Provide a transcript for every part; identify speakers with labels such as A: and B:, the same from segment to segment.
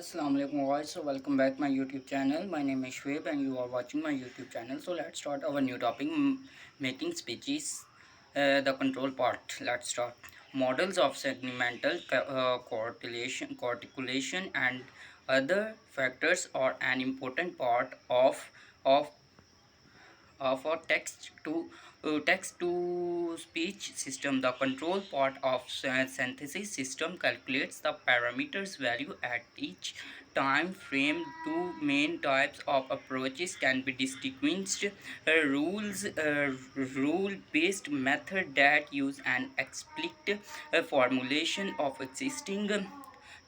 A: Assalamu alaikum guys, so welcome back my YouTube channel. My name is Shweb and you are watching my YouTube channel. So let's start our new topic, making speeches, the control part. Let's start. Models of segmental corticulation and other factors are an important part of for text to speech system. The control part of synthesis system calculates the parameters value at each time frame. Two main types of approaches can be distinguished: rule based method that use an explicit formulation of existing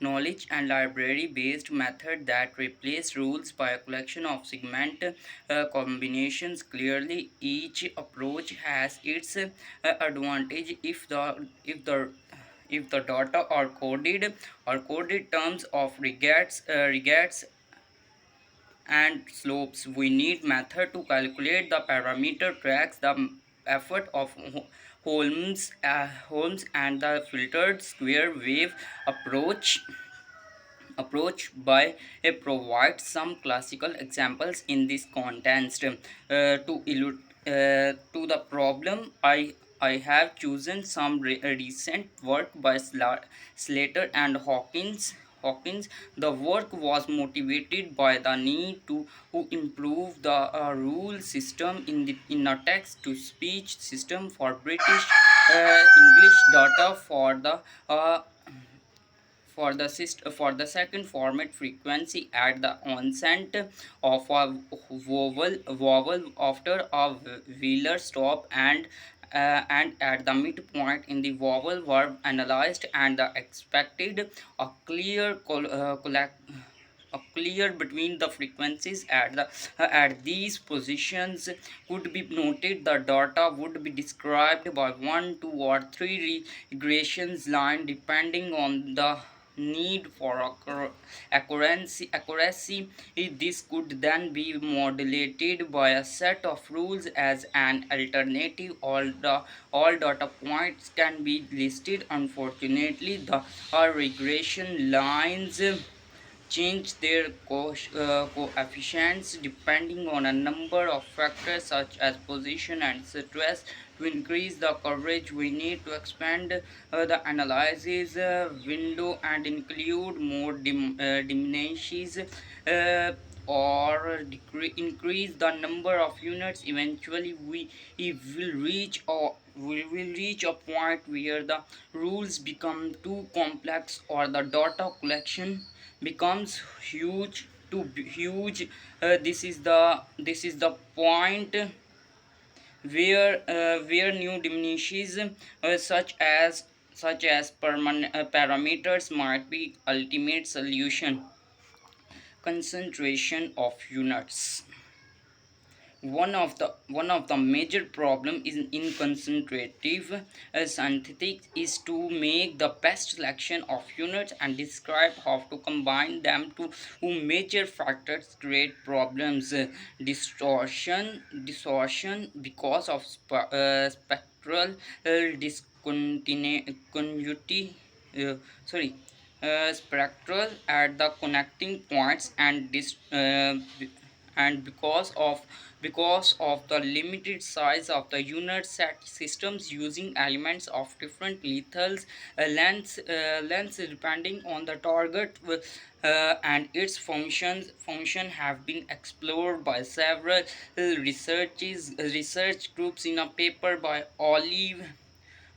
A: knowledge, and library based method that replace rules by a collection of segment combinations. Clearly each approach has its advantage if the data are coded terms of regex and slopes. We need method to calculate the parameter tracks the effort of Holmes and the filtered square wave approach by provide some classical examples in this context. To the problem, I have chosen some recent work by Slater and Hawkins. The work was motivated by the need to improve the rule system in a text to speech system for British English data uh, for the second format frequency at the onset of a vowel after a Wheeler stop, and at the midpoint in the vowel verb analyzed, and the expected a clear between the frequencies at these positions could be noted. The data would be described by one, two, or three regressions line depending on the need for accuracy. This could then be modulated by a set of rules as an alternative. All data points can be listed. Unfortunately, the regression lines change their coefficients depending on a number of factors such as position and stress. To increase the coverage, we need to expand the analysis window and include more diminishes or increase the number of units. Eventually we will reach a point where the rules become too complex or the data collection becomes huge. This is the point where new diminishes such as parameters might be ultimate solution. Concentration of units. One of the major problem in concentrative synthetic is to make the best selection of units and describe how to combine them. Two major factors create problems: distortion because of spectral discontinuity, sorry spectral at the connecting points, and because of the limited size of the unit set, systems using elements of different lethal lengths depending on the target and its function have been explored by several research groups. In a paper by Olive,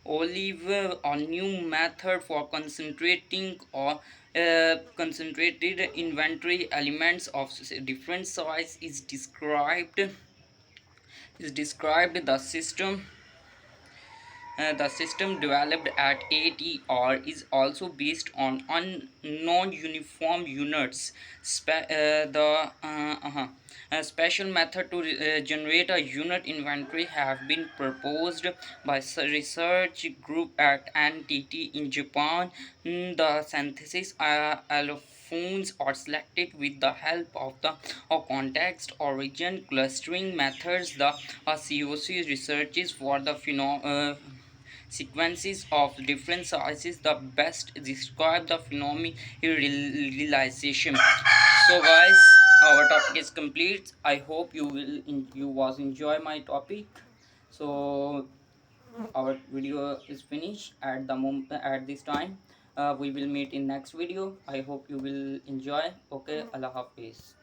A: a new method for concentrated inventory elements of different size is described. The system developed at ATR is also based on non-uniform units. The A special method to generate a unit inventory have been proposed by research group at NTT in Japan. The synthesis allophones are selected with the help of the context origin clustering methods. The COC researches for the sequences of different sizes the best describe the phenomenon realization. So guys, our topic is complete. I hope you was enjoy my topic. So our video is finished at the moment at this time. We will meet in next video. I hope you will enjoy. Okay, Allah Hafiz.